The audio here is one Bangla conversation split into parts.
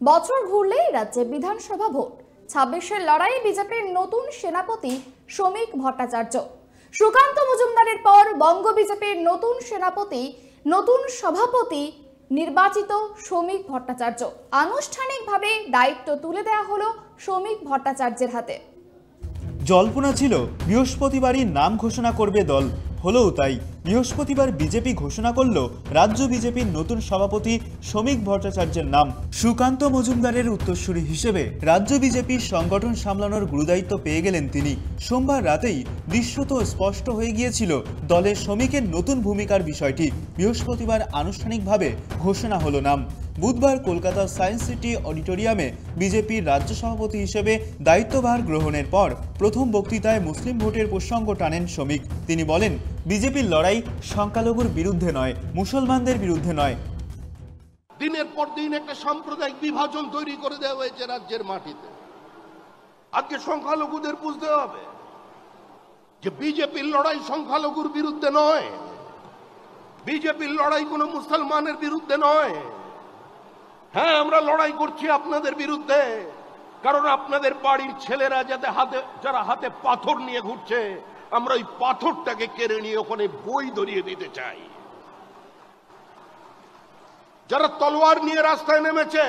বছর ঘুরলেই রাজ্যে বিধানসভা ভোট। 26-এর লড়াই বিজেপির নতুন সেনাপতি শ্রমিক ভট্টাচার্য। সুকান্ত মজুমদারের পর বঙ্গ বিজেপির নতুন সেনাপতি, নতুন সভাপতি নির্বাচিত শ্রমিক ভট্টাচার্য। আনুষ্ঠানিকভাবে দায়িত্ব তুলে দেওয়া হলো শ্রমিক ভট্টাচার্যের হাতে। জল্পনা ছিল বৃহস্পতিবারই নাম ঘোষণা করবে দল, হলেও তাই। বৃহস্পতিবার বিজেপি ঘোষণা করল রাজ্য বিজেপির নতুন সভাপতি শ্রমিক ভট্টাচার্যের নাম। সুকান্ত মজুমদারের উত্তরসূরি হিসেবে রাজ্য বিজেপির সংগঠন সামলানোর গুরুদায়িত্ব পেয়ে গেলেন তিনি। সোমবার রাতেই দৃশ্যত স্পষ্ট হয়ে গিয়েছিল দলের শ্রমিকের নতুন ভূমিকার বিষয়টি। বৃহস্পতিবার আনুষ্ঠানিকভাবে ঘোষণা হলো নাম। বুধবার কলকাতার সায়েন্স সিটি অডিটোরিয়ামে বিজেপির রাজ্য সভাপতি হিসেবে দায়িত্বভার গ্রহণের পর প্রথম বক্তৃতায় মুসলিম ভোটের প্রসঙ্গ টানেন শ্রমিক। তিনি বলেন, বিজেপির লড়াই সংখ্যালঘুর বিরুদ্ধে নয়, মুসলমানদের বিরুদ্ধে নয়। দিনের পর দিন একটা সাম্প্রদায়িক বিভাজন তৈরি করে দেওয়া হয়েছে রাজ্যের মাটিতে। আজকে সংখ্যালঘুদের বুঝতে হবে যে বিজেপির লড়াই সংখ্যালঘুর বিরুদ্ধে নয়, বিজেপির লড়াই কোনো মুসলমানের বিরুদ্ধে নয়। হ্যাঁ, আমরা লড়াই করছি আপনাদের বিরুদ্ধে, কারণ আপনাদের বাড়ির ছেলেরা যারা হাতে পাথর নিয়ে ঘুরছে, আমরা ওই পাথরটাকে কেড়ে নিয়ে ওখানে বই ধরিয়ে দিতে চাই। যারা তলোয়ার নিয়ে রাস্তায় নেমেছে,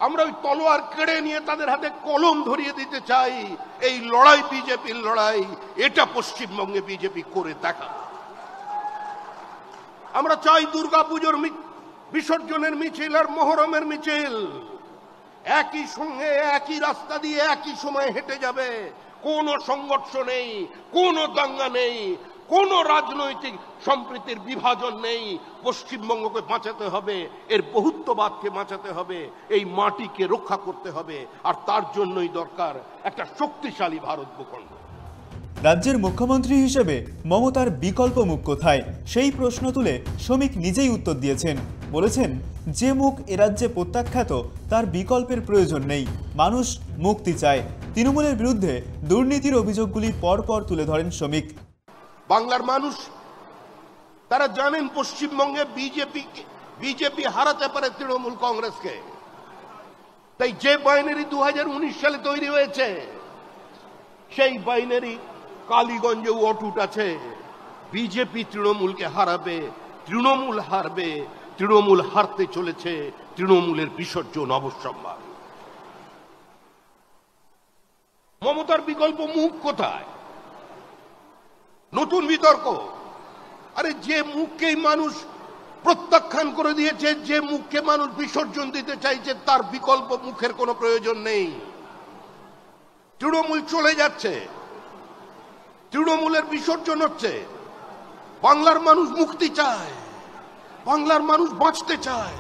আমরা ওই তলোয়ার কেড়ে নিয়ে তাদের হাতে কলম ধরিয়ে দিতে চাই। এই লড়াই বিজেপির লড়াই, এটা পশ্চিমবঙ্গে বিজেপি করে দেখা। আমরা চাই দুর্গাপুজোর বিসর্জনের মিছিল আর মহরমের মিছিল একই সঙ্গে একই রাস্তা দিয়ে একই সময় হেঁটে যাবে। কোনো সংঘর্ষ নেই, কোনো দাঙ্গা নেই, কোনো রাজনৈতিক সম্প্রীতির বিভাজন নেই। পশ্চিমবঙ্গকে বাঁচাতে হবে, এর বহুত্ববাদকে বাঁচাতে হবে, এই মাটিকে রক্ষা করতে হবে, আর তার জন্যই দরকার একটা শক্তিশালী ভারত ভূখণ্ড। রাজ্যের মুখ্যমন্ত্রী হিসেবে মমতার বিকল্প মুখ কোথায়, সেই প্রশ্ন তুলে শ্রমিক নিজেই উত্তর দিয়েছেন। বলেছেন, যে মুখ এ রাজ্যে প্রত্যাখ্যাত, তার বিকল্পের প্রয়োজন নেই। মানুষ মুক্তি চায়। তৃণমূলের বিরুদ্ধে দুর্নীতির অভিযোগগুলি পরপর তুলে ধরেন শ্রমিক। বাংলার মানুষ তারা জানেন পশ্চিমবঙ্গে বিজেপি হারাতে পারে তৃণমূল কংগ্রেসকে। তাই যে বাইনারি 2019 সালে তৈরি হয়েছে, সেই বাইনারি কালীগঞ্জে অটুট আছে। বিজেপি তৃণমূলকে হারাবে, তৃণমূল হারবে, তৃণমূল হারতে চলেছে, তৃণমূলের বিসর্জন অবশ্যম্ভাবী। মমতার বিকল্প মুখ কোথায়? নতুন বিতর্ক। আরে যে মুখকেই মানুষ প্রত্যাখ্যান করে দিয়েছে, যে মুখকে মানুষ বিসর্জন দিতে চাইছে, তার বিকল্প মুখের কোনো প্রয়োজন নেই। তৃণমূল চলে যাচ্ছে, তৃণমূলের বিসর্জন হচ্ছে। বাংলার মানুষ মুক্তি চায়, বাংলার মানুষ বাঁচতে চায়।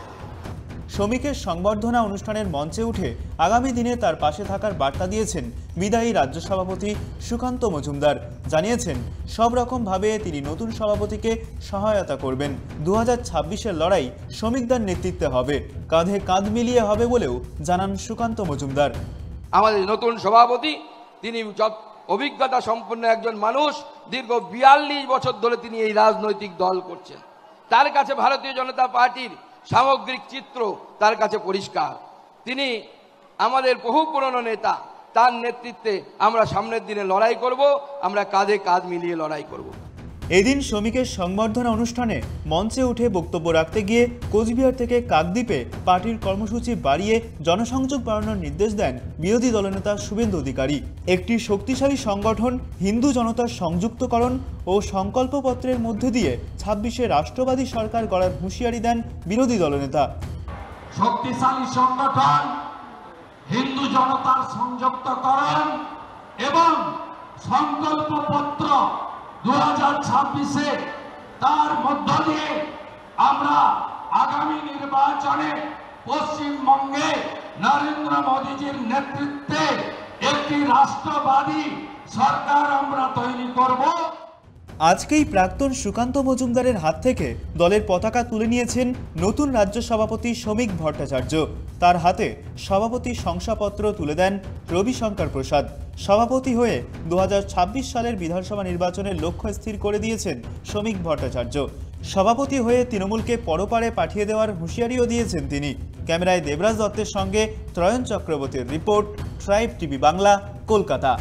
শ্রমিকের সংবর্ধনা অনুষ্ঠানের মঞ্চে উঠে আগামী দিনে তার পাশে থাকার বার্তা দিয়েছেন বিদায়ী রাজ্য সভাপতি সুকান্ত মজুমদার। জানিয়েছেন, সব রকমভাবে তিনি নতুন সভাপতিকে সহায়তা করবেন। 2026-এর লড়াই শ্রমিকদের নেতৃত্বে হবে, কাঁধে কাঁধ মিলিয়ে হবে বলেও জানান সুকান্ত মজুমদার। আমাদের নতুন সভাপতি, তিনি অভিজ্ঞতা সম্পন্ন একজন মানুষ। দীর্ঘ 42 বছর ধরে তিনি এই রাজনৈতিক দল করছেন। তার কাছে ভারতীয় জনতা পার্টির সামগ্রিক চিত্র তার কাছে পরিষ্কার। তিনি আমাদের বহু পুরনো নেতা, তার নেতৃত্বে আমরা সামনের দিনে লড়াই করব, আমরা কাঁধে কাঁধ মিলিয়ে লড়াই করব। এদিন শ্রমিকের সংবর্ধনা অনুষ্ঠানে মঞ্চে উঠে বক্তব্য রাখতে গিয়ে কোচবিহার থেকে কাকদ্বীপে পার্টির কর্মসূচি বাড়িয়ে জনসংযোগ বাড়ানোর নির্দেশ দেন বিরোধী দলনেতা শুভেন্দু অধিকারী। একটি শক্তিশালী সংগঠন হিন্দু জনতার সংযুক্তকরণ ও সংকল্পপত্রের মধ্য দিয়ে 26-এ রাষ্ট্রবাদী সরকার গড়ার হুঁশিয়ারি দেন বিরোধী দলনেতা। শক্তিশালী সংগঠন, হিন্দু জনতার সংযুক্তকরণ এবং সংকল্পপত্র 2026-এ, তার মধ্য দিয়ে আমরা আগামী নির্বাচনে পশ্চিমবঙ্গে নরেন্দ্র মোদীজির নেতৃত্বে একটি রাষ্ট্রবাদী সরকার আমরা তৈরি করব। আজকেই প্রাক্তন সুকান্ত মজুমদারের হাত থেকে দলের পতাকা তুলে নিয়েছেন নতুন রাজ্য সভাপতি শ্রমিক ভট্টাচার্য। তার হাতে সভাপতি শংসাপত্র তুলে দেন রবিশঙ্কর প্রসাদ। সভাপতি হয়ে 2026 সালের বিধানসভা নির্বাচনের লক্ষ্য স্থির করে দিয়েছেন শ্রমিক ভট্টাচার্য। সভাপতি হয়ে তৃণমূলকে পরপারে পাঠিয়ে দেওয়ার হুঁশিয়ারিও দিয়েছেন তিনি। ক্যামেরায় দেবরাজ দত্তের সঙ্গে ত্রয়ন চক্রবর্তীর report, tribe TV Bangla, Kolkata.